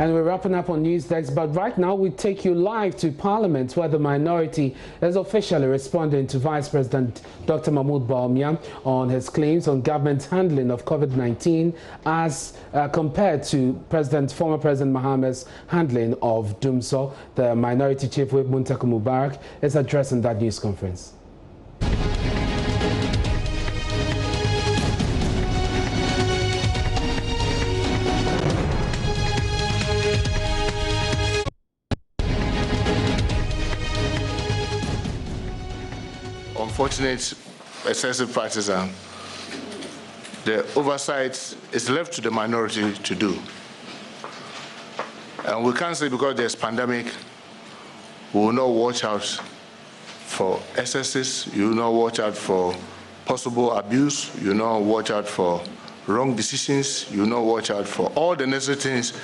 And we're wrapping up on News Desk, but right now we take you live to Parliament, where the minority is officially responding to Vice President Dr. Mahmoud Bawumia on his claims on government's handling of COVID-19 as compared to former President Mohammed's handling of Dumsor. The Minority Chief Whip Muntaku Mubarak is addressing that news conference. Unfortunate excessive prices, the oversight is left to the minority to do. And we can't say because there's pandemic, we will not watch out for excesses, you will not watch out for possible abuse, you will not watch out for wrong decisions, you will not watch out for all the necessary things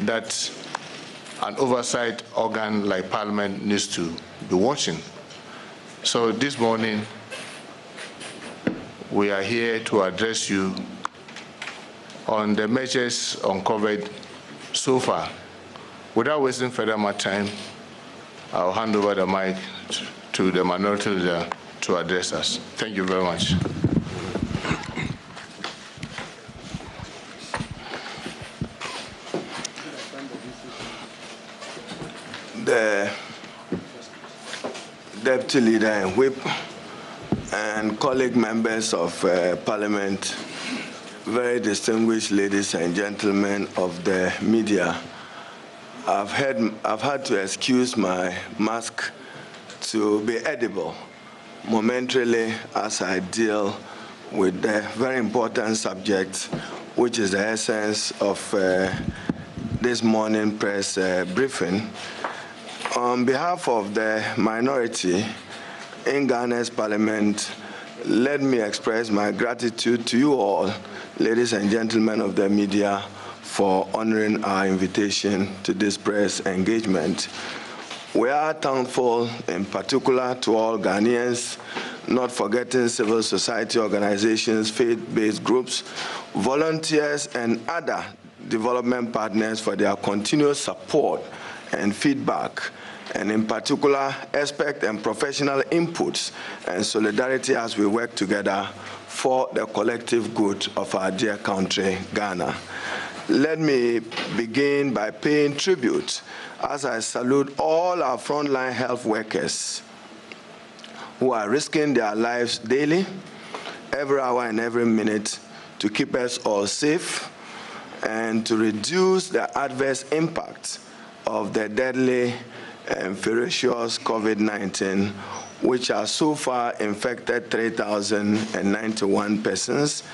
that an oversight organ like Parliament needs to be watching. So this morning, we are here to address you on the measures on COVID so far. Without wasting further more time, I'll hand over the mic to the minority leader to address us. Thank you very much. The Deputy Leader and Whip and colleague members of Parliament, very distinguished ladies and gentlemen of the media, I've had to excuse my mask to be edible momentarily as I deal with the very important subject, which is the essence of this morning press briefing. On behalf of the minority in Ghana's Parliament, let me express my gratitude to you all, ladies and gentlemen of the media, for honoring our invitation to this press engagement. We are thankful in particular to all Ghanaians, not forgetting civil society organizations, faith-based groups, volunteers, and other development partners for their continuous support and feedback, and in particular, expert and professional inputs and solidarity as we work together for the collective good of our dear country, Ghana. Let me begin by paying tribute as I salute all our frontline health workers who are risking their lives daily, every hour and every minute to keep us all safe and to reduce the adverse impact of the deadly and ferocious COVID-19, which has so far infected 3,091 persons,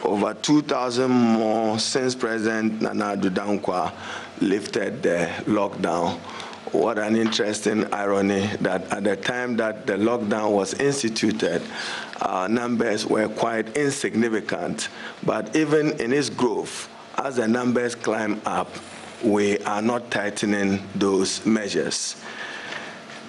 over 2,000 more since President Nana Addo Dankwa lifted the lockdown. What an interesting irony that at the time that the lockdown was instituted, our numbers were quite insignificant. But even in its growth, as the numbers climb up, we are not tightening those measures.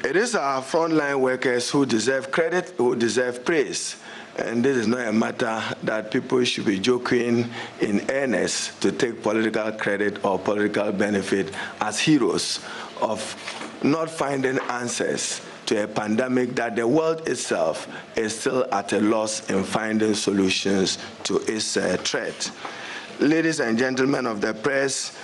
It is our frontline workers who deserve credit, who deserve praise. And this is not a matter that people should be joking in earnest to take political credit or political benefit as heroes of not finding answers to a pandemic that the world itself is still at a loss in finding solutions to its threat. Ladies and gentlemen of the press,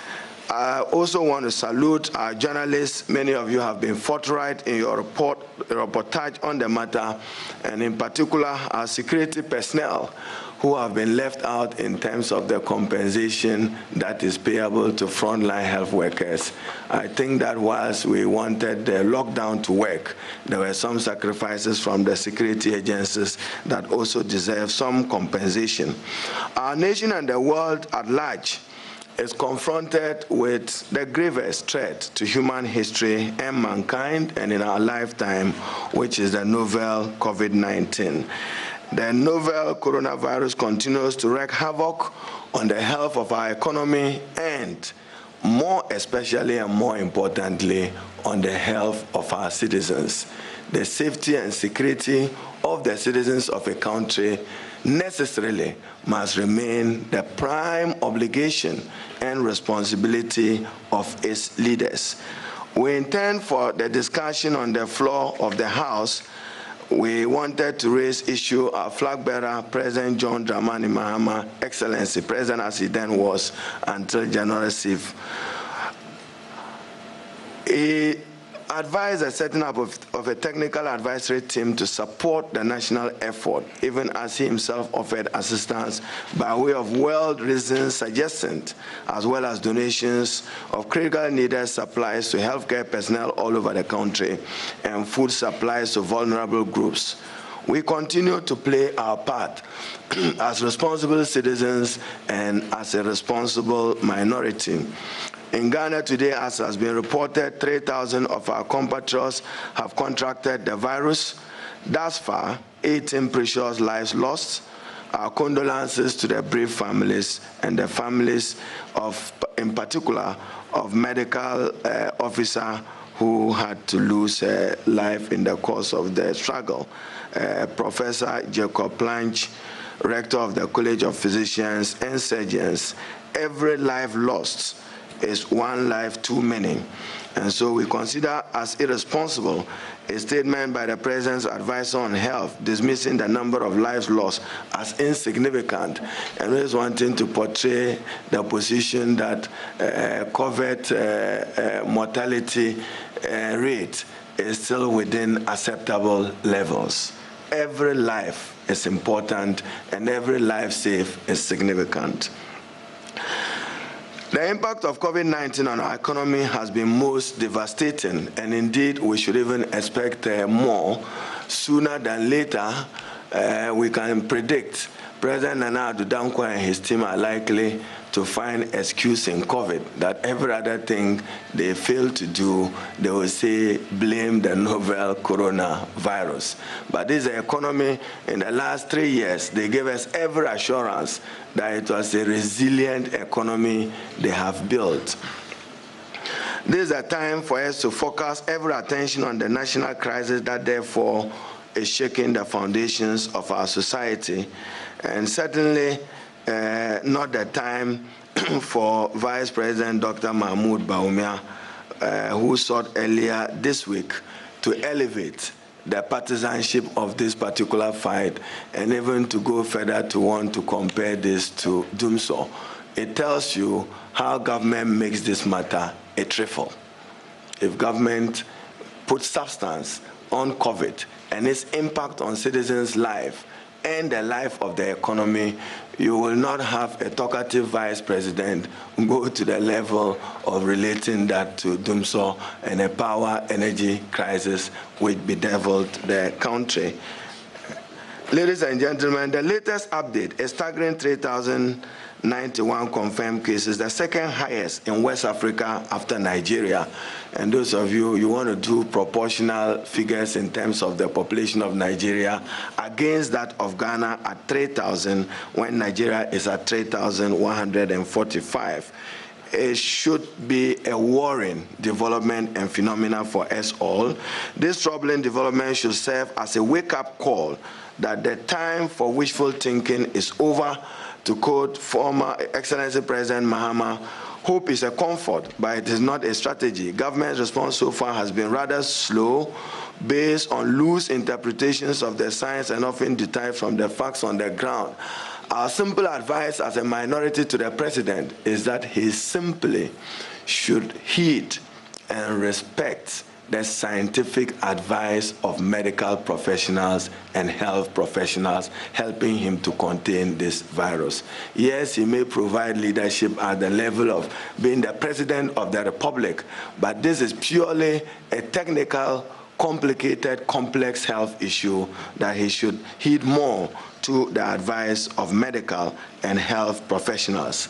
I also want to salute our journalists. Many of you have been forthright in your reportage on the matter, and in particular, our security personnel who have been left out in terms of the compensation that is payable to frontline health workers. I think that whilst we wanted the lockdown to work, there were some sacrifices from the security agencies that also deserve some compensation. Our nation and the world at large is confronted with the gravest threat to human history and mankind and in our lifetime, which is the novel COVID-19. The novel coronavirus continues to wreak havoc on the health of our economy and more especially and more importantly, on the health of our citizens. The safety and security of the citizens of a country necessarily must remain the prime obligation and responsibility of its leaders. We intend for the discussion on the floor of the House. We wanted to raise issue of flag bearer, President John Dramani Mahama, Excellency, President as he then was until January 6th. He advised the setting up of a technical advisory team to support the national effort, even as he himself offered assistance by way of well-reasoned suggestions, as well as donations of critical needed supplies to healthcare personnel all over the country and food supplies to vulnerable groups. We continue to play our part as responsible citizens and as a responsible minority. In Ghana today, as has been reported, 3,000 of our compatriots have contracted the virus. Thus far, 18 precious lives lost. Our condolences to the bereaved families and the families of, in particular, of medical officer who had to lose life in the course of the struggle. Professor Jacob Planch, Rector of the College of Physicians and Surgeons, every life lost is one life too many. And so we consider as irresponsible a statement by the President's advisor on health dismissing the number of lives lost as insignificant and is wanting to portray the position that COVID mortality rate is still within acceptable levels. Every life is important and every life saved is significant. The impact of COVID-19 on our economy has been most devastating, and indeed we should even expect more. Sooner than later, we can predict President Nana Addo Dankwa and his team are likely to find excuse in COVID, that every other thing they fail to do, they will say, blame the novel coronavirus. But this economy, in the last 3 years, they gave us every assurance that it was a resilient economy they have built. This is a time for us to focus every attention on the national crisis that therefore is shaking the foundations of our society, and certainly not the time for Vice President Dr. Mahmoud Bawumia, who sought earlier this week to elevate the partisanship of this particular fight and even to go further to want to compare this to Dumsor. It tells you how government makes this matter a trifle. If government puts substance on COVID and its impact on citizens' life and the life of the economy, you will not have a talkative vice president go to the level of relating that to Dumsor and a power energy crisis which bedeviled the country. Ladies and gentlemen, the latest update, a staggering 3,091 confirmed cases, the second highest in West Africa after Nigeria. And those of you want to do proportional figures in terms of the population of Nigeria against that of Ghana at 3,000, when Nigeria is at 3,145. It should be a worrying development and phenomenon for us all. This troubling development should serve as a wake-up call that the time for wishful thinking is over. To quote former Excellency President Mahama, hope is a comfort, but it is not a strategy. Government's response so far has been rather slow, based on loose interpretations of the science and often derived from the facts on the ground. Our simple advice as a minority to the President is that he simply should heed and respect the scientific advice of medical professionals and health professionals helping him to contain this virus. Yes, he may provide leadership at the level of being the President of the Republic, but this is purely a technical, complicated, complex health issue that he should heed more to the advice of medical and health professionals.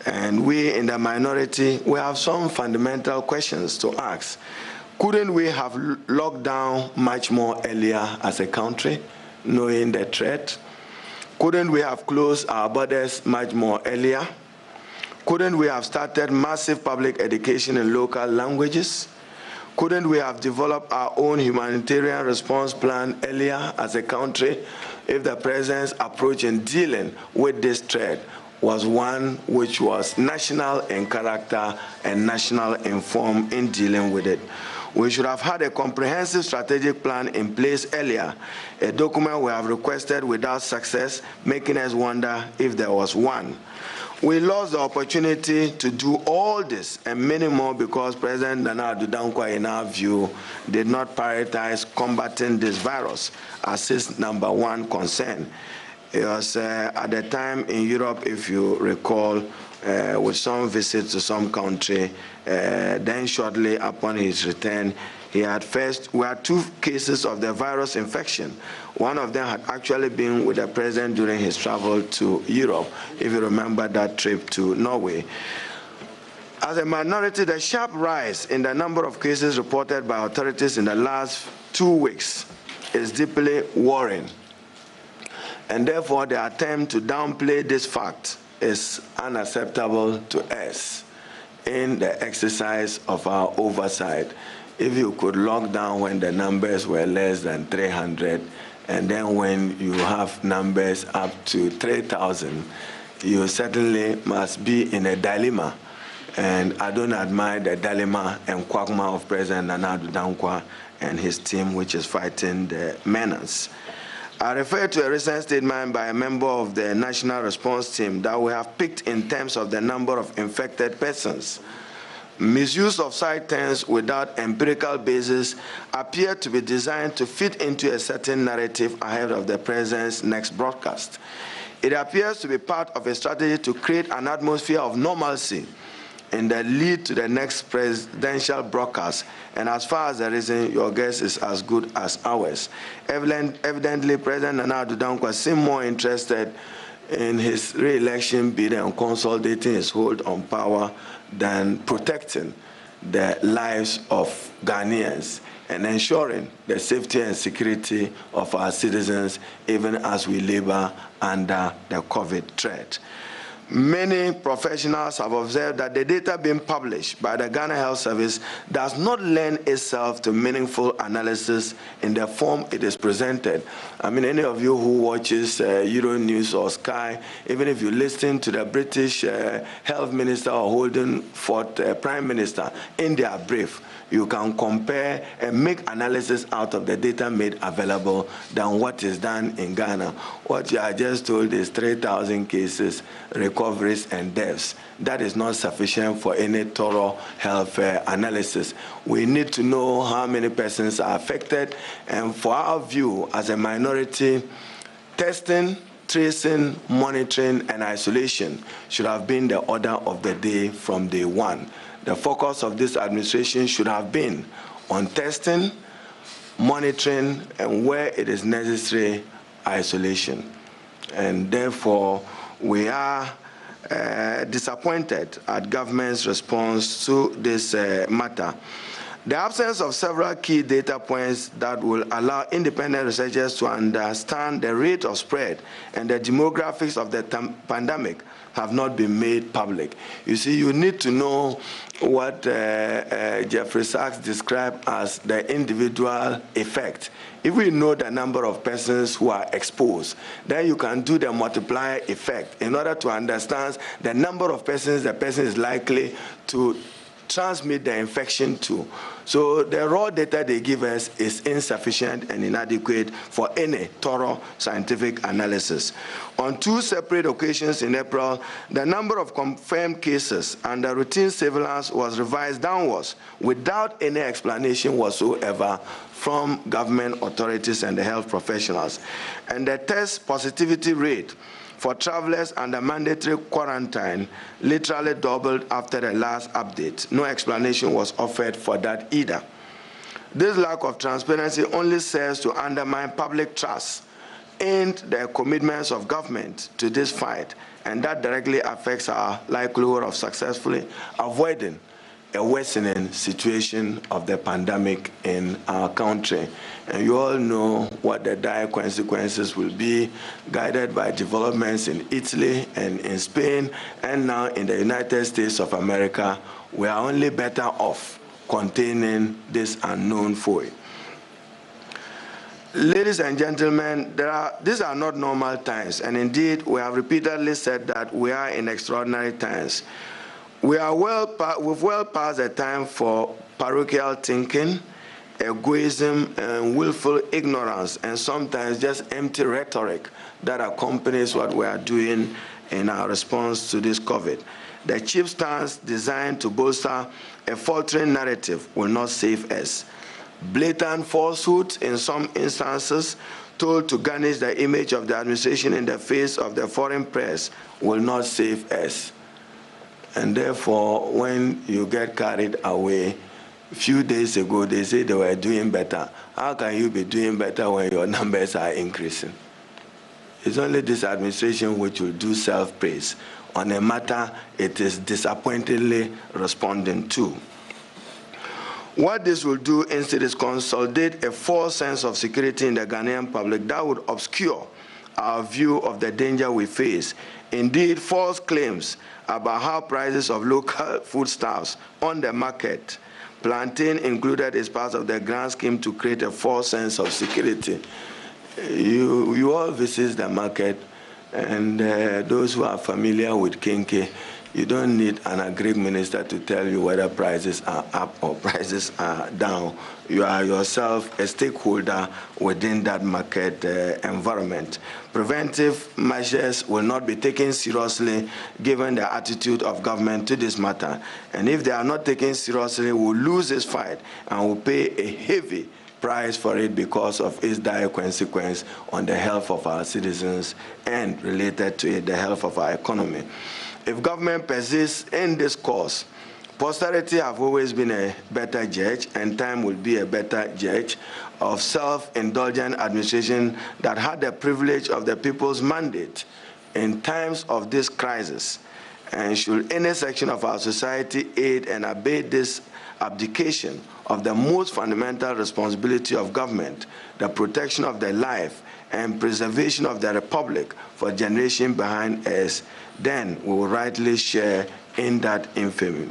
And we in the minority, we have some fundamental questions to ask. Couldn't we have locked down much more earlier as a country, knowing the threat? Couldn't we have closed our borders much more earlier? Couldn't we have started massive public education in local languages? Couldn't we have developed our own humanitarian response plan earlier as a country, if the president's approach in dealing with this threat was one which was national in character and national in form in dealing with it. We should have had a comprehensive strategic plan in place earlier, a document we have requested without success, making us wonder if there was one. We lost the opportunity to do all this and many more because President Nana Addo Dankwa, in our view, did not prioritize combating this virus as his #1 concern. It was at the time in Europe, if you recall, with some visits to some country. Then shortly upon his return, we had 2 cases of the virus infection. One of them had actually been with the president during his travel to Europe, if you remember that trip to Norway. As a minority, the sharp rise in the number of cases reported by authorities in the last 2 weeks is deeply worrying. And therefore, the attempt to downplay this fact is unacceptable to us in the exercise of our oversight. If you could lock down when the numbers were less than 300, and then when you have numbers up to 3,000, you certainly must be in a dilemma. And I don't admire the dilemma and quagmire of President Nana Addo Dankwa and his team, which is fighting the menace. I refer to a recent statement by a member of the National Response Team that we have picked in terms of the number of infected persons. Misuse of side terms without empirical basis appear to be designed to fit into a certain narrative ahead of the president's next broadcast. It appears to be part of a strategy to create an atmosphere of normalcy in the lead to the next presidential broadcast. And as far as the reason, your guess is as good as ours. Evidently, President Nana Addo Dankwa seemed more interested in his re-election bid and consolidating his hold on power than protecting the lives of Ghanaians and ensuring the safety and security of our citizens, even as we labor under the COVID threat. Many professionals have observed that the data being published by the Ghana Health Service does not lend itself to meaningful analysis in the form it is presented. I mean, any of you who watches JoyNews or Sky, even if you listen to the British Health Minister or Holding Fort Prime Minister in their brief, you can compare and make analysis out of the data made available than what is done in Ghana. What you are just told is 3,000 cases, recoveries, and deaths. That is not sufficient for any thorough health analysis. We need to know how many persons are affected, and for our view as a minority, testing, tracing, monitoring, and isolation should have been the order of the day from day one. The focus of this administration should have been on testing, monitoring, and where it is necessary, isolation. And therefore, we are disappointed at government's response to this matter. The absence of several key data points that will allow independent researchers to understand the rate of spread and the demographics of the pandemic have not been made public. You see, you need to know what Jeffrey Sachs described as the individual effect. If we know the number of persons who are exposed, then you can do the multiplier effect in order to understand the number of persons the person is likely to transmit the infection to. So the raw data they give us is insufficient and inadequate for any thorough scientific analysis. On 2 separate occasions in April, the number of confirmed cases under routine surveillance was revised downwards without any explanation whatsoever from government authorities and the health professionals. And the test positivity rate for travelers under mandatory quarantine literally doubled after the last update. No explanation was offered for that either. This lack of transparency only serves to undermine public trust in the commitments of government to this fight, and that directly affects our likelihood of successfully avoiding a worsening situation of the pandemic in our country. And you all know what the dire consequences will be, guided by developments in Italy and in Spain, and now in the United States of America. We are only better off containing this unknown foe. Ladies and gentlemen, these are not normal times, and indeed we have repeatedly said that we are in extraordinary times. We've well past the time for parochial thinking, egoism, and willful ignorance, and sometimes just empty rhetoric that accompanies what we are doing in our response to this COVID. The cheap stance designed to bolster a faltering narrative will not save us. Blatant falsehoods in some instances told to garnish the image of the administration in the face of the foreign press will not save us. And therefore, when you get carried away, a few days ago they say they were doing better. How can you be doing better when your numbers are increasing? It's only this administration which will do self-praise on a matter it is disappointingly responding to. What this will do instead is consolidate a false sense of security in the Ghanaian public that would obscure our view of the danger we face. Indeed, false claims about how prices of local foodstuffs on the market, plantain included, is part of the grand scheme to create a false sense of security. You all visit the market, and those who are familiar with Kinky, you don't need an agric minister to tell you whether prices are up or prices are down. You are yourself a stakeholder within that market environment. Preventive measures will not be taken seriously given the attitude of government to this matter. And if they are not taken seriously, we'll lose this fight and we'll pay a heavy price for it because of its dire consequence on the health of our citizens and, related to it, the health of our economy. If government persists in this course, posterity have always been a better judge, and time will be a better judge of self-indulgent administration that had the privilege of the people's mandate in times of this crisis. And should any section of our society aid and abet this abdication of the most fundamental responsibility of government, the protection of the life and preservation of the Republic for generations behind us, then we will rightly share in that infamy.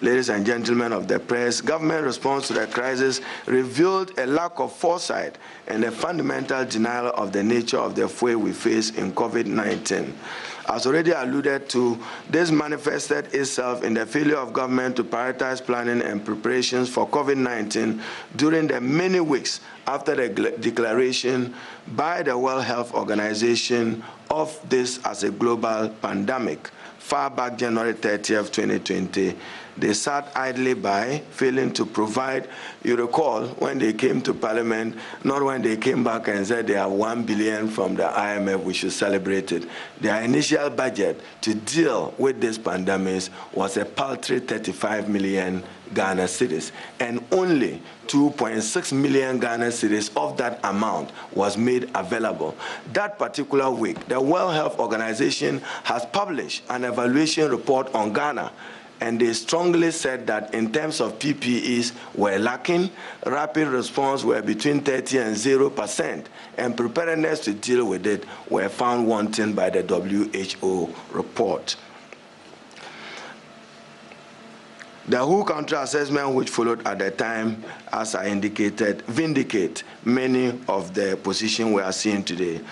Ladies and gentlemen of the press, government response to the crisis revealed a lack of foresight and a fundamental denial of the nature of the threat we face in COVID-19. As already alluded to, this manifested itself in the failure of government to prioritize planning and preparations for COVID-19 during the many weeks after the declaration by the World Health Organization of this as a global pandemic, far back January 30th, 2020. They sat idly by, failing to provide. You recall when they came to Parliament, not when they came back and said they have 1 billion from the IMF, we should celebrate it. Their initial budget to deal with this pandemic was a paltry 35 million Ghana cedis, and only 2.6 million Ghana cedis of that amount was made available. That particular week, the World Health Organization has published an evaluation report on Ghana, and they strongly said that in terms of PPEs were lacking, rapid response were between 30 and 0%, and preparedness to deal with it were found wanting by the WHO report. The WHO country assessment which followed at the time, as I indicated, vindicate many of the positions we are seeing today.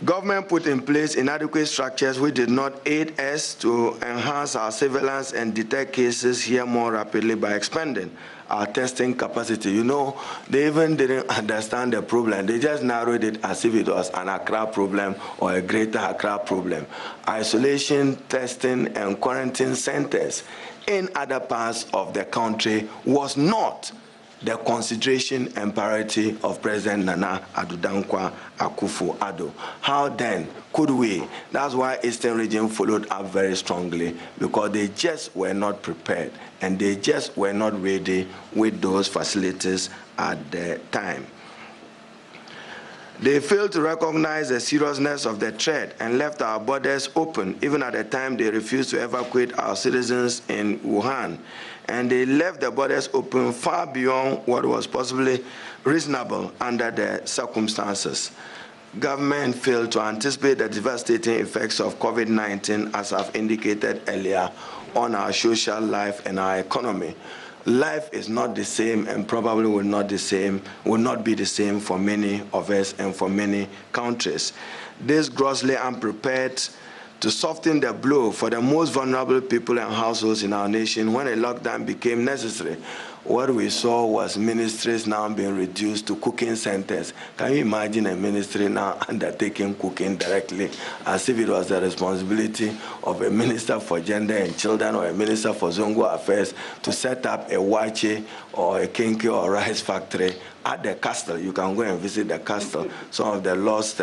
Government put in place inadequate structures which did not aid us to enhance our surveillance and detect cases here more rapidly by expanding our testing capacity. You know, they even didn't understand the problem. They just narrowed it as if it was an Accra problem or a greater Accra problem. Isolation, testing, and quarantine centers in other parts of the country was not the consideration and priority of President Nana Addo Dankwa Akufo-Addo. How then could we? That's why Eastern Region followed up very strongly, because they just were not prepared and they just were not ready with those facilities at the time. They failed to recognize the seriousness of the threat and left our borders open, even at the time they refused to evacuate our citizens in Wuhan. And they left the borders open far beyond what was possibly reasonable under the circumstances. Government failed to anticipate the devastating effects of COVID-19, as I've indicated earlier, on our social life and our economy. life is not the same and probably will not be the same for many of us and for many countries. This grossly unprepared to soften the blow for the most vulnerable people and households in our nation when a lockdown became necessary. What we saw was ministries now being reduced to cooking centers. Can you imagine a ministry now undertaking cooking directly as if it was the responsibility of a minister for gender and children or a minister for Zongo affairs to set up a wache or a kinky or rice factory at the castle? You can go and visit the castle. Some of the lost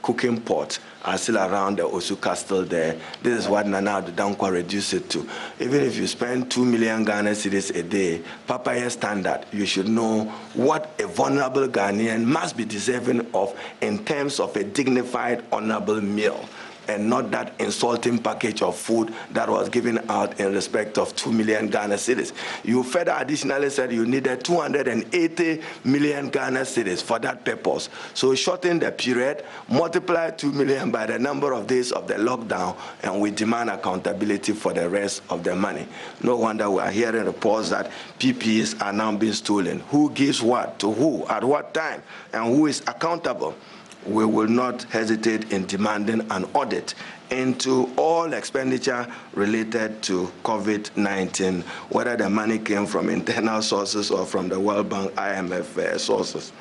cooking pots are still around the Osu Castle there. This is what Nana Dankwa reduced it to. Even if you spend 2 million Ghana cedis a day, Papaya standard, you should know what a vulnerable Ghanaian must be deserving of in terms of a dignified, honorable meal, and not that insulting package of food that was given out in respect of 2 million Ghana cedis. You further additionally said you needed 280 million Ghana cedis for that purpose. So shorten the period, multiply 2 million by the number of days of the lockdown, and we demand accountability for the rest of the money. No wonder we are hearing reports that PPEs are now being stolen. Who gives what to who, at what time, and who is accountable? We will not hesitate in demanding an audit into all expenditure related to COVID-19, whether the money came from internal sources or from the World Bank, IMF sources.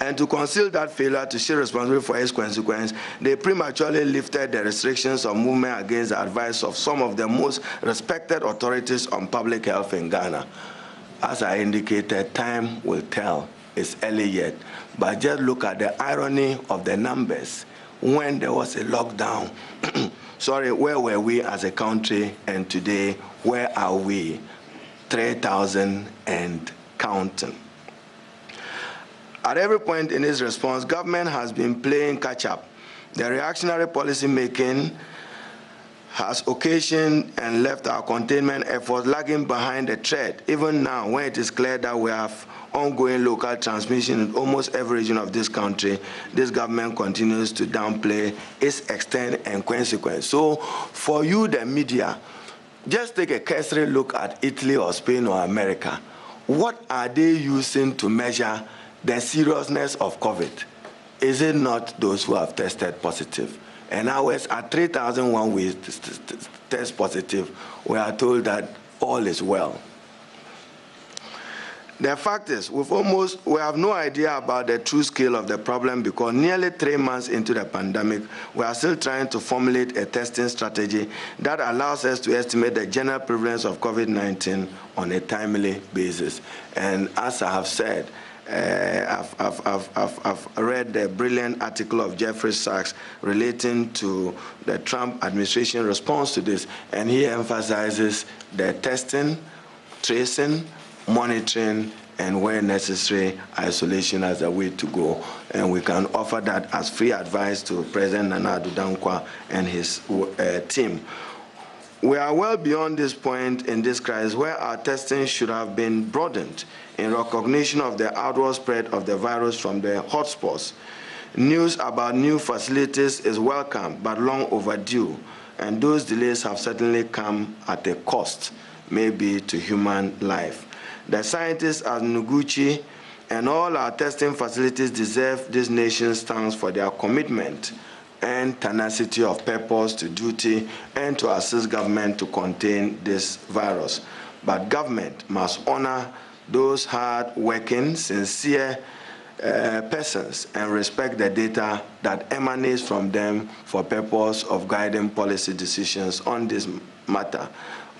And to conceal that failure to share responsibility for its consequence, they prematurely lifted the restrictions of movement against the advice of some of the most respected authorities on public health in Ghana. As I indicated, time will tell. It's early yet, but just look at the irony of the numbers. When there was a lockdown, where were we as a country? And today, where are we? 3,000 and counting. At every point in its response, government has been playing catch-up. The reactionary policy making has occasioned and left our containment efforts lagging behind the trend. Even now, when it is clear that we have ongoing local transmission in almost every region of this country, this government continues to downplay its extent and consequence. So for you, the media, just take a cursory look at Italy or Spain or America. What are they using to measure the seriousness of COVID? Is it not those who have tested positive? And ours at 3,000 when we test positive, we are told that all is well. The fact is, we have no idea about the true scale of the problem because nearly 3 months into the pandemic, we are still trying to formulate a testing strategy that allows us to estimate the general prevalence of COVID-19 on a timely basis. And as I have said, I've read the brilliant article of Jeffrey Sachs relating to the Trump administration response to this, and he emphasizes the testing, tracing, monitoring, and where necessary, isolation as a way to go. And we can offer that as free advice to President Nana Addo Dankwa and his team. We are well beyond this point in this crisis where our testing should have been broadened in recognition of the outward spread of the virus from the hotspots. News about new facilities is welcome but long overdue, and those delays have certainly come at a cost, maybe to human life. The scientists at Noguchi and all our testing facilities deserve this nation's thanks for their commitment and tenacity of purpose to duty and to assist government to contain this virus. But government must honor those hard-working, sincere persons and respect the data that emanates from them for purpose of guiding policy decisions on this matter.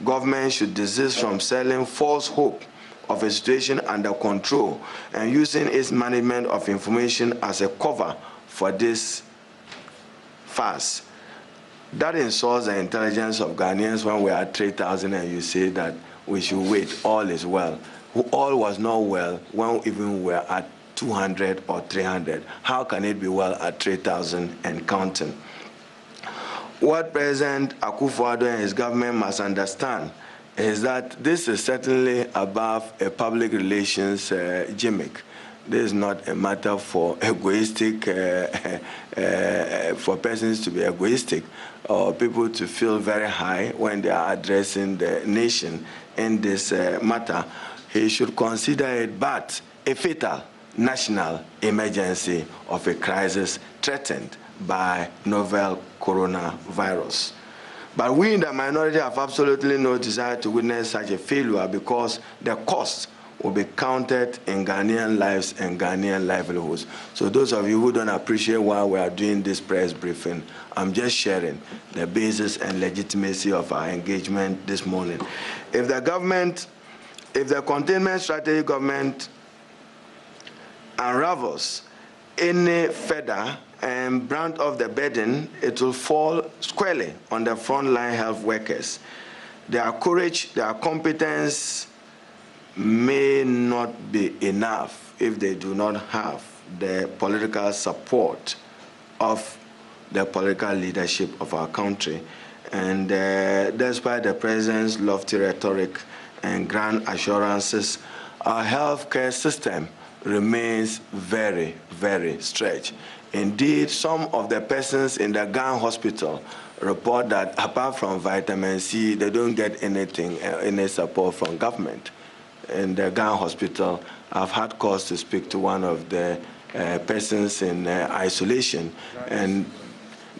Government should desist from selling false hope of a situation under control and using its management of information as a cover for this farce. That insults the intelligence of Ghanaians when we are at 3,000 and you say that we should wait, all is well. All was not well when even we are at 200 or 300. How can it be well at 3,000 and counting? What President Akufo-Addo and his government must understand is that this is certainly above a public relations gimmick. This is not a matter for egoistic, for persons to be egoistic or people to feel very high when they are addressing the nation in this matter. He should consider it but a fatal national emergency of a crisis threatened by novel coronavirus. But we in the minority have absolutely no desire to witness such a failure because the cost will be counted in Ghanaian lives and Ghanaian livelihoods. So those of you who don't appreciate why we are doing this press briefing, I'm just sharing the basis and legitimacy of our engagement this morning. If the containment strategy government unravels any further and brunt of the burden, it will fall squarely on the frontline health workers. Their courage, their competence may not be enough if they do not have the political support of the political leadership of our country. And despite the president's lofty rhetoric and grand assurances, our healthcare system remains very, very stretched. Indeed, some of the persons in the Ghana hospital report that apart from vitamin C, they don't get anything, any support from government. In the Ghana hospital, I've had cause to speak to one of the persons in isolation, and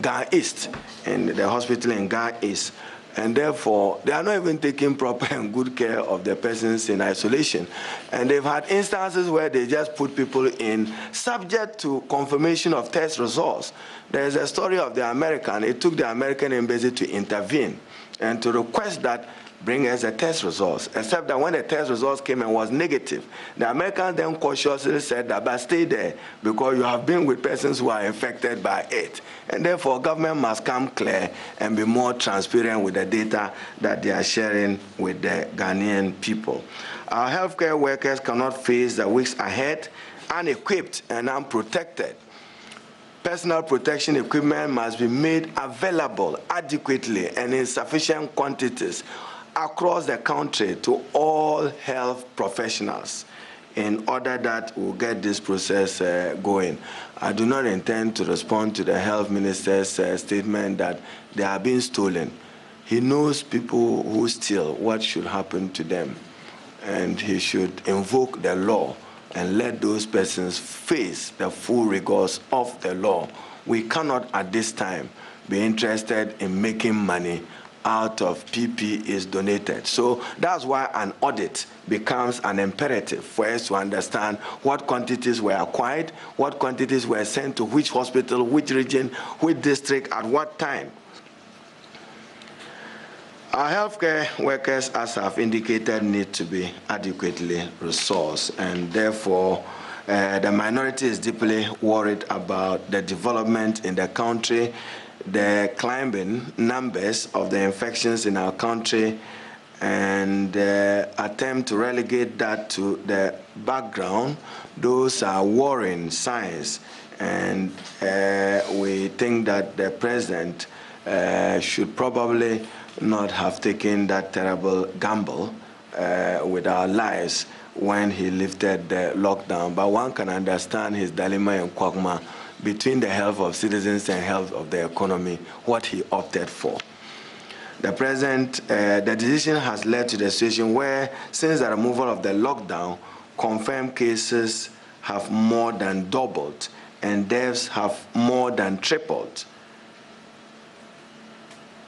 Ghana East, in the hospital in Ghana East. And therefore, they are not even taking proper and good care of the persons in isolation. And they've had instances where they just put people in subject to confirmation of test results. There's a story of the American. It took the American embassy to intervene and to request that bring us the test results, except that when the test results came and was negative, the Americans then cautiously said that, but stay there because you have been with persons who are infected by it. And therefore, government must come clear and be more transparent with the data that they are sharing with the Ghanaian people. Our healthcare workers cannot face the weeks ahead unequipped and unprotected. Personal protection equipment must be made available adequately and in sufficient quantities across the country to all health professionals in order that we'll get this process going. I do not intend to respond to the health minister's statement that they are being stolen. He knows people who steal, what should happen to them. And he should invoke the law and let those persons face the full rigors of the law. We cannot at this time be interested in making money out of PPEs donated. So that's why an audit becomes an imperative for us to understand what quantities were acquired, what quantities were sent to which hospital, which region, which district, at what time. Our healthcare workers, as I've indicated, need to be adequately resourced, and therefore the minority is deeply worried about the development in the country, the climbing numbers of the infections in our country, and attempt to relegate that to the background. Those are worrying signs, and we think that the president should probably not have taken that terrible gamble with our lives when he lifted the lockdown. But one can understand his dilemma and quagmire between the health of citizens and health of the economy, what he opted for. The president, the decision has led to the situation where, since the removal of the lockdown, confirmed cases have more than doubled and deaths have more than tripled.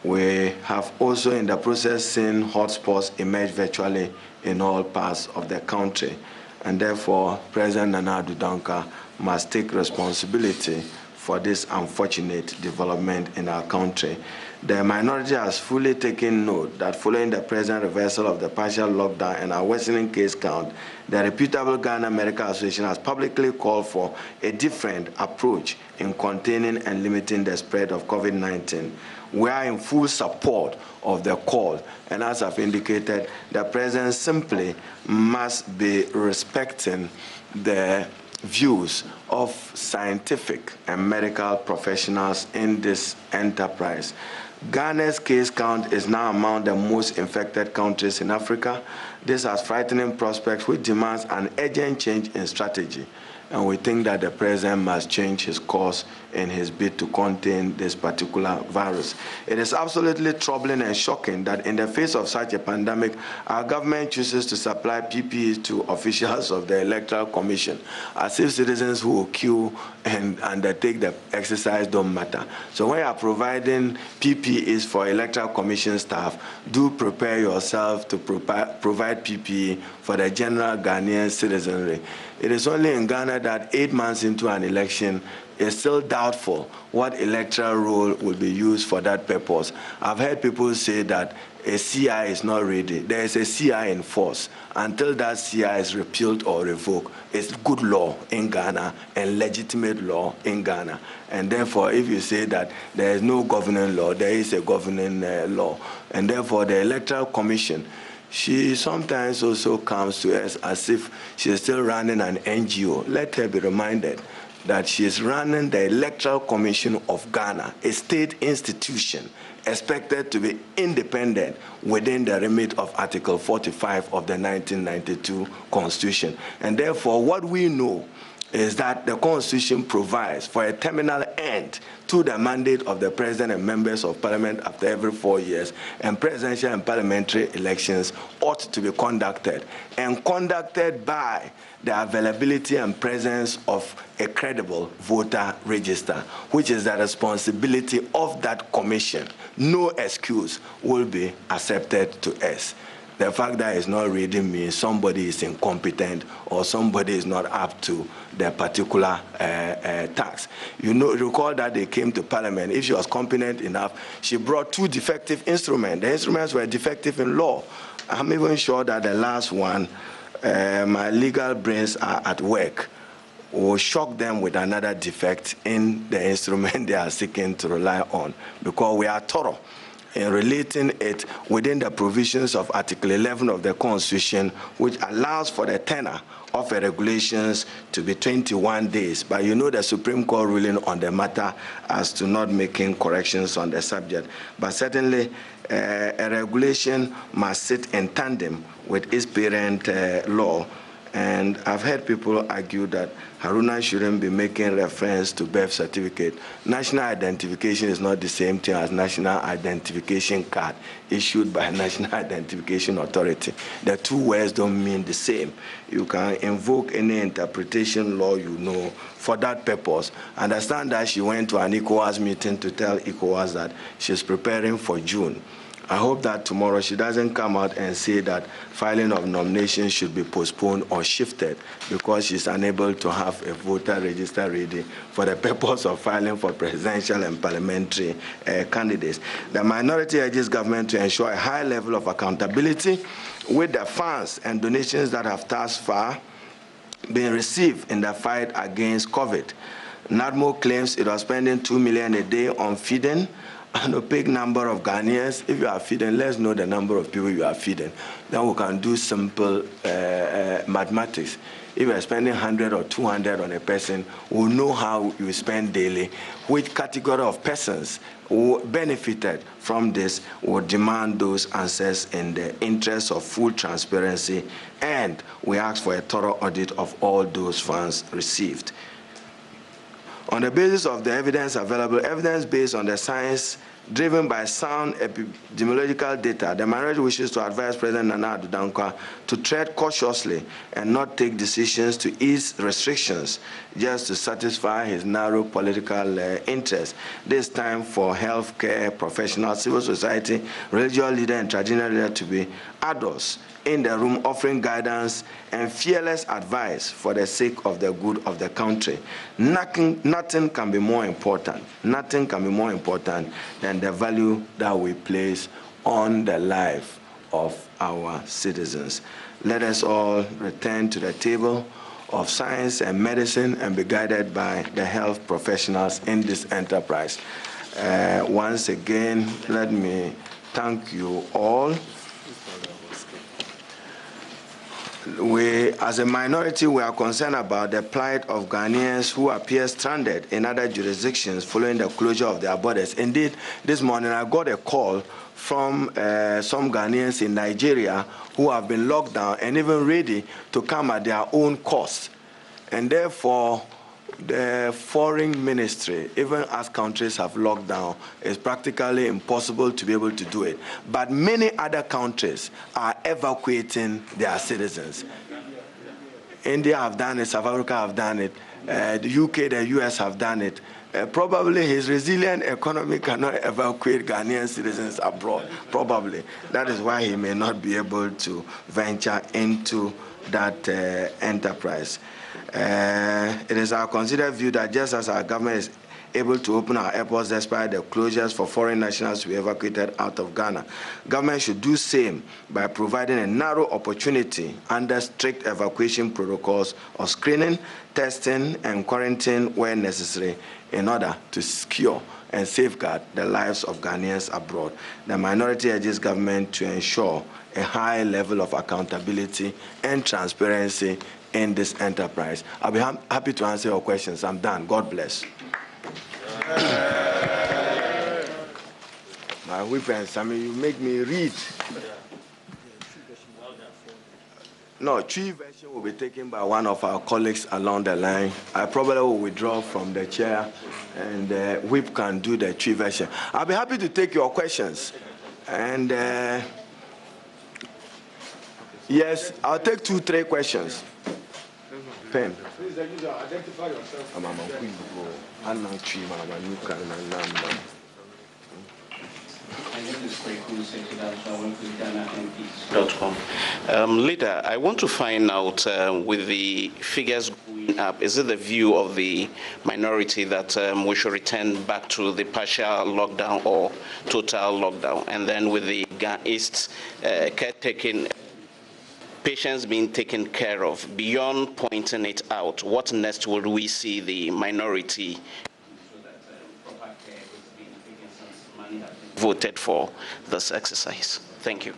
We have also in the process seen hotspots emerge virtually in all parts of the country, and therefore President Nana Addo Dankwa must take responsibility for this unfortunate development in our country. The minority has fully taken note that following the present reversal of the partial lockdown and our worsening case count, the reputable Ghana Medical Association has publicly called for a different approach in containing and limiting the spread of COVID-19. We are in full support of the call, and as I've indicated, the president simply must be respecting the views of scientific and medical professionals in this enterprise. Ghana's case count is now among the most infected countries in Africa. This has frightening prospects which demands an urgent change in strategy. and we think that the president must change his course in his bid to contain this particular virus. It is absolutely troubling and shocking that in the face of such a pandemic, our government chooses to supply PPEs to officials of the Electoral Commission, as if citizens who will queue and undertake the exercise don't matter. So when you are providing PPEs for Electoral Commission staff, do prepare yourself to provide PPE for the general Ghanaian citizenry. It is only in Ghana that 8 months into an election, it's still doubtful what electoral roll will be used for that purpose. I've heard people say that a CI is not ready. There is a CI in force. Until that CI is repealed or revoked, it's good law in Ghana and legitimate law in Ghana. And therefore, if you say that there is no governing law, there is a governing law. And therefore, the Electoral Commission, she sometimes also comes to us as if she is still running an NGO. Let her be reminded that she is running the Electoral Commission of Ghana, a state institution expected to be independent within the remit of Article 45 of the 1992 Constitution. And therefore, what we know is that the Constitution provides for a terminal end to the mandate of the President and members of Parliament after every 4 years, and presidential and parliamentary elections ought to be conducted, and conducted by the availability and presence of a credible voter register, which is the responsibility of that commission. No excuse will be accepted to us. The fact that it's not reading means somebody is incompetent or somebody is not up to the particular task. You know, recall that they came to Parliament. If she was competent enough, she brought 2 defective instruments. The instruments were defective in law. I'm even sure that the last one, my legal brains are at work, will shock them with another defect in the instrument they are seeking to rely on, because we are thorough in relating it within the provisions of Article 11 of the Constitution, which allows for the tenure of the regulations to be 21 days. But you know the Supreme Court ruling on the matter as to not making corrections on the subject. But certainly, a regulation must sit in tandem with its parent law. And I've heard people argue that Haruna shouldn't be making reference to birth certificate. National identification is not the same thing as national identification card issued by National Identification Authority. The 2 words don't mean the same. You can invoke any interpretation law you know for that purpose. Understand that she went to an ECOWAS meeting to tell ECOWAS that she's preparing for June. I hope that tomorrow she doesn't come out and say that filing of nominations should be postponed or shifted because she's unable to have a voter register ready for the purpose of filing for presidential and parliamentary candidates. The minority urges government to ensure a high level of accountability with the funds and donations that have thus far been received in the fight against COVID. NADMO claims it was spending $2 million a day on feeding an opaque number of Ghanaians. If you are feeding, let's know the number of people you are feeding. Then we can do simple mathematics. If you are spending 100 or 200 on a person, we'll know how you spend daily, which category of persons who benefited from this will demand those answers in the interest of full transparency, and we ask for a thorough audit of all those funds received. On the basis of the evidence available, evidence based on the science driven by sound epidemiological data, the minority wishes to advise President Nana Addo Dankwa to tread cautiously and not take decisions to ease restrictions just to satisfy his narrow political interests. This time for healthcare professionals, civil society, religious leaders, and traditional leaders to be adults in the room offering guidance and fearless advice for the sake of the good of the country. Nothing can be more important. Nothing can be more important than the value that we place on the life of our citizens. Let us all return to the table of science and medicine and be guided by the health professionals in this enterprise. Once again, let me thank you all. We, as a minority, we are concerned about the plight of Ghanaians who appear stranded in other jurisdictions following the closure of their borders. Indeed, this morning I got a call from some Ghanaians in Nigeria who have been locked down and even ready to come at their own cost And therefore, the foreign ministry, even as countries have locked down, it's practically impossible to be able to do it. But many other countries are evacuating their citizens. India have done it, South Africa have done it, the UK, the US have done it. Probably his resilient economy cannot evacuate Ghanaian citizens abroad. Probably. That is why he may not be able to venture into that enterprise. It is our considered view that just as our government is able to open our airports despite the closures for foreign nationals to be evacuated out of Ghana, government should do same by providing a narrow opportunity under strict evacuation protocols of screening, testing, and quarantine where necessary in order to secure and safeguard the lives of Ghanaians abroad. The minority urges government to ensure a high level of accountability and transparency in this enterprise. I'll be happy to answer your questions. I'm done. God bless. My weapons, I mean, you make me read. No, tree version will be taken by one of our colleagues along the line. I probably will withdraw from the chair, and Whip can do the tree version. I'll be happy to take your questions. And yes, I'll take 2-3 questions. Pen. Please identify yourself. Leader, I want to find out with the figures going up, is it the view of the minority that we should return back to the partial lockdown or total lockdown? And then with the East caretaking, patients being taken care of, beyond pointing it out, what next will we see the minority voted for this exercise? Thank you.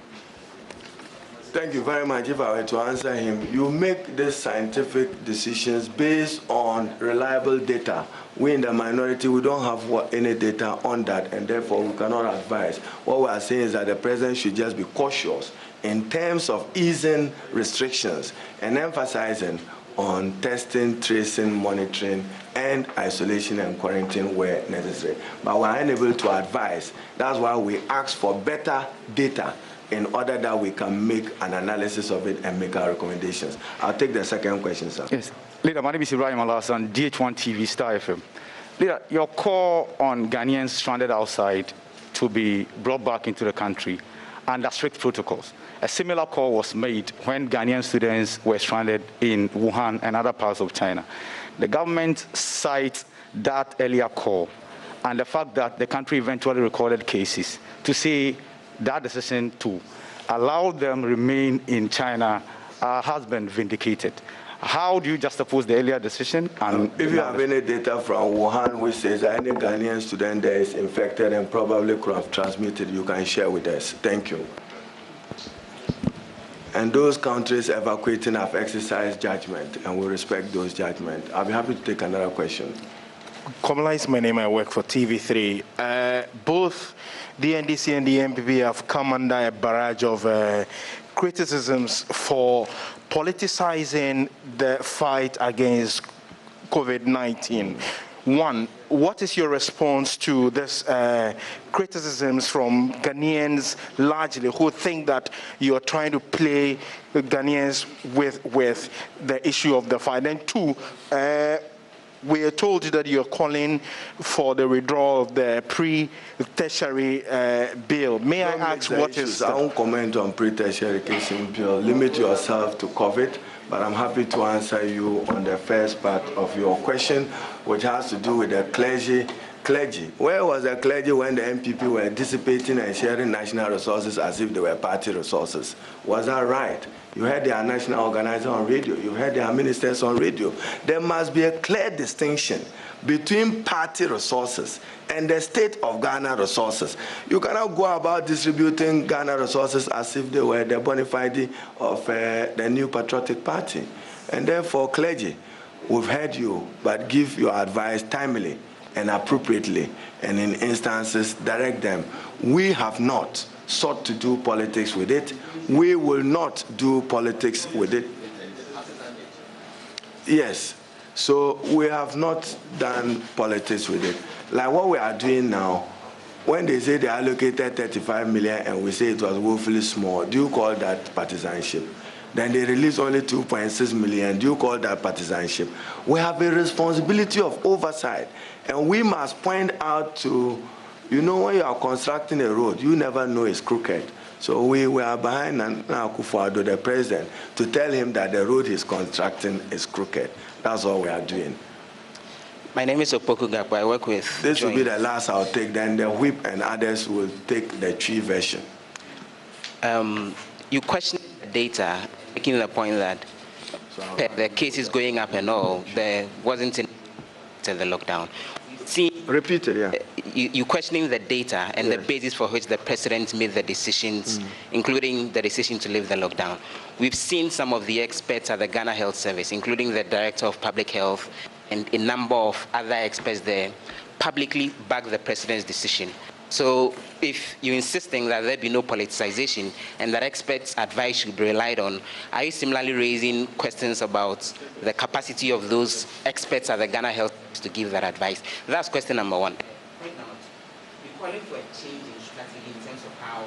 Thank you very much. If I were to answer him, you make these scientific decisions based on reliable data. We in the minority, we don't have any data on that, and therefore we cannot advise. What we are saying is that the president should just be cautious in terms of easing restrictions and emphasizing on testing, tracing, monitoring, and isolation and quarantine where necessary. But we are unable to advise. That's why we ask for better data in order that we can make an analysis of it and make our recommendations. I'll take the second question, sir. Yes. Leader, my name is Ibrahim Alasan, DH1 TV, Star FM. Leader, your call on Ghanaians stranded outside to be brought back into the country under strict protocols. A similar call was made when Ghanaian students were stranded in Wuhan and other parts of China. The government cites that earlier call and the fact that the country eventually recorded cases to say that decision to allow them remain in China has been vindicated. How do you juxtapose the earlier decision? And if you have any data from Wuhan which says that any Ghanaian student there is infected and probably could have transmitted, you can share with us. Thank you. And those countries evacuating have exercised judgment, and we respect those judgments. I'll be happy to take another question. Kamala is my name. I work for TV3. Both the NDC and the MPP have come under a barrage of criticisms for politicizing the fight against COVID-19. One, what is your response to this criticisms from Ghanaians largely who think that you're trying to play Ghanaians with the issue of the fight? And two, we are told that you're calling for the withdrawal of the pre-tertiary bill. May I ask what is... I won't comment on pre-tertiary bill. Limit yourself to COVID. But I'm happy to answer you on the first part of your question, which has to do with the clergy. Where was the clergy when the MPP were dissipating and sharing national resources as if they were party resources? Was that right? You heard their national organizer on radio. You heard their ministers on radio. There must be a clear distinction between party resources and the state of Ghana resources. You cannot go about distributing Ghana resources as if they were the bona fide of the new patriotic party. And therefore, clergy, we've heard you, but give your advice timely and appropriately, and in instances, direct them. We have not sought to do politics with it. We will not do politics with it. Yes, So we have not done politics with it. Like what we are doing now, when they say they allocated 35 million and we say it was woefully small, do you call that partisanship? Then they release only 2.6 million. Do you call that partisanship? We have a responsibility of oversight, and we must point out to, you know, when you are constructing a road, you never know it's crooked. So we are behind Nana Akufo-Addo, the president, to tell him that the road he's constructing is crooked. That's all we are doing. My name is Opoku Gakpo. I work with This will be the last I'll take, then the whip and others will take the tree version. You question the data, making the point that the case is going up and all, there wasn't in the lockdown. Repeat it, yeah. You questioning the data and the basis for which the president made the decisions, including the decision to lift the lockdown. We've seen some of the experts at the Ghana Health Service, including the Director of Public Health and a number of other experts there, publicly back the president's decision. So if you're insisting that there be no politicization and that experts' advice should be relied on, are you similarly raising questions about the capacity of those experts at the Ghana Health to give that advice? That's question number one. Point number two, you're calling for a change in strategy in terms of how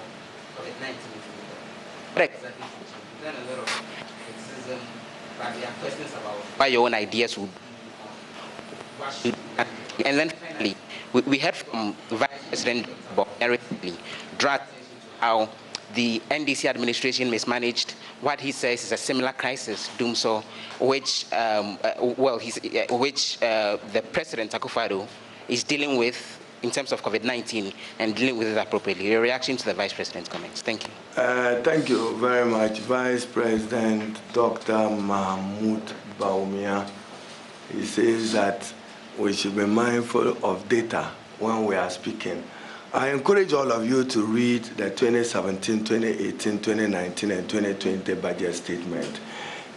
COVID-19 is moving. What exactly should change? You've done a lot of criticism, but there are questions about why your own ideas would be what should be. And then finally, we heard from Vice President Bawumia recently draw attention to how the NDC administration mismanaged what he says is a similar crisis, Dumsor, which the President Akufo-Addo is dealing with in terms of COVID-19 and dealing with it appropriately. Your reaction to the Vice President's comments. Thank you. Thank you very much, Vice President Dr. Mahmoud Bawumia. He says that we should be mindful of data when we are speaking. I encourage all of you to read the 2017, 2018, 2019, and 2020 budget statement.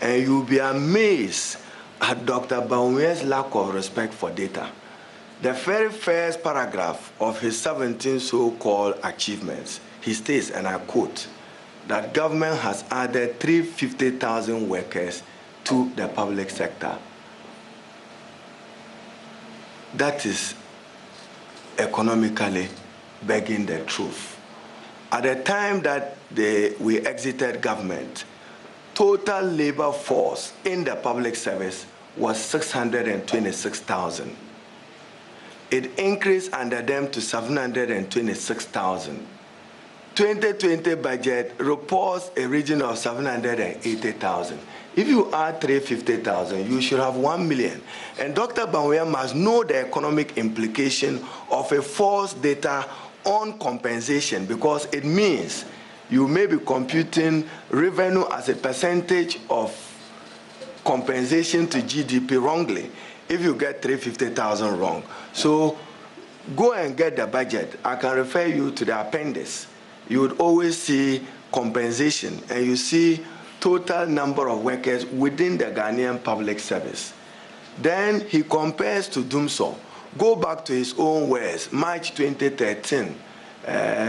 And you'll be amazed at Dr. Bawumia's lack of respect for data. The very first paragraph of his 17 so-called achievements, he states, and I quote, that government has added 350,000 workers to the public sector. That is economically begging the truth. At the time that we exited government, total labor force in the public service was 626,000. It increased under them to 726,000. 2020 budget reports a region of 780,000. If you add 350,000, you should have 1 million. And Dr. Bawumia must know the economic implication of a false data on compensation, because it means you may be computing revenue as a percentage of compensation to GDP wrongly if you get 350,000 wrong. So go and get the budget. I can refer you to the appendix. You would always see compensation, and you see total number of workers within the Ghanaian public service. Then he compares to Dumsor. Go back to his own words, March 2013.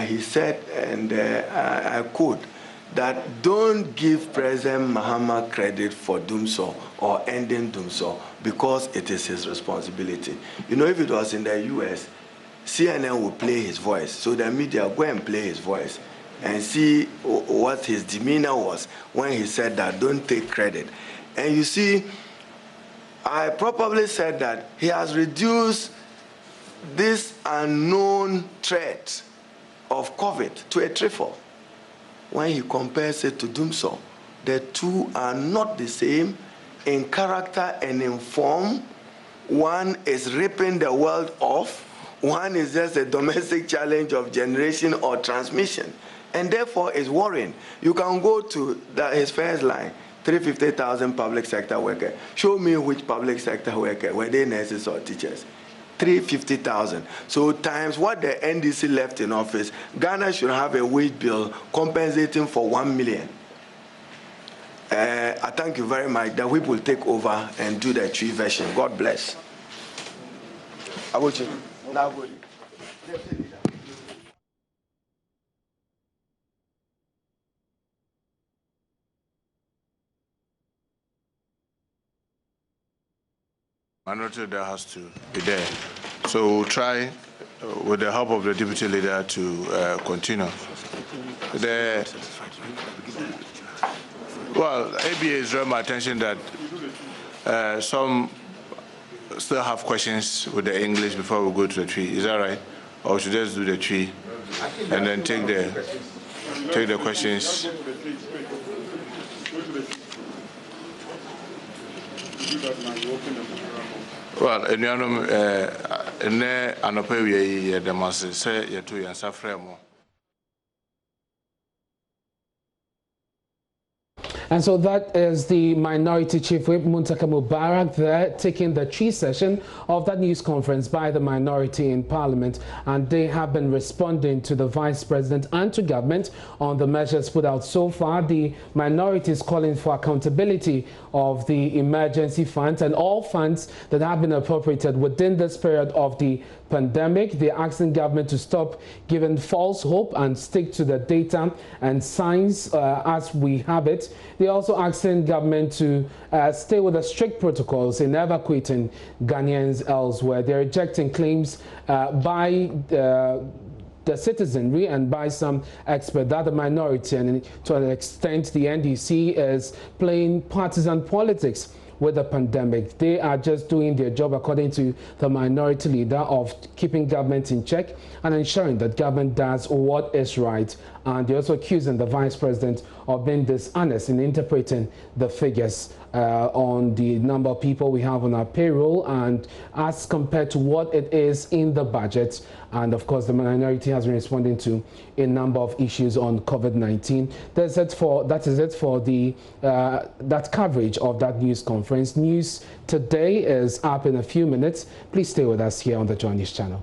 He said, and I quote, that don't give President Mahama credit for Dumsor or ending Dumsor because it is his responsibility. You know, if it was in the US, CNN would play his voice. So the media go and play his voice and see what his demeanor was when he said that, don't take credit. And you see, I probably said that he has reduced this unknown threat of COVID to a trickle. When he compares it to Dumsor, the two are not the same in character and in form. One is ripping the world off. One is just a domestic challenge of generation or transmission, and therefore is worrying. You can go to his first line, 350,000 public sector workers. Show me which public sector worker, were they nurses or teachers? 350,000. So times what the NDC left in office, Ghana should have a wage bill compensating for 1 million. I thank you very much. The whip will take over and do the tree version. God bless. I will check. Now go. minority leader has to be there. So we'll try, with the help of the deputy leader, to continue. Well, ABA is drawing my attention that some still have questions with the English before we go to the tree. Is that right? Or we should just do the tree and then take the questions? Well, in Anope, the master say you two and Safremo. And so that is the Minority Chief Whip Muntaka Mubarak there taking the tree session of that news conference by the minority in Parliament, and they have been responding to the Vice President and to government on the measures put out so far. The minority is calling for accountability of the emergency funds and all funds that have been appropriated within this period of the pandemic. They're asking government to stop giving false hope and stick to the data and science as we have it. They're also asking government to stay with the strict protocols in evacuating Ghanaians elsewhere. They're rejecting claims by the citizenry and by some experts that the minority, and to an extent the NDC, is playing partisan politics with the pandemic. They are just doing their job, according to the minority leader, of keeping government in check and ensuring that government does what is right. And they're also accusing the Vice President of being dishonest in interpreting the figures on the number of people we have on our payroll and as compared to what it is in the budget. And of course, the minority has been responding to a number of issues on COVID-19. That is it for the that coverage of that news conference. News today is up in a few minutes. Please stay with us here on the JoyNews channel.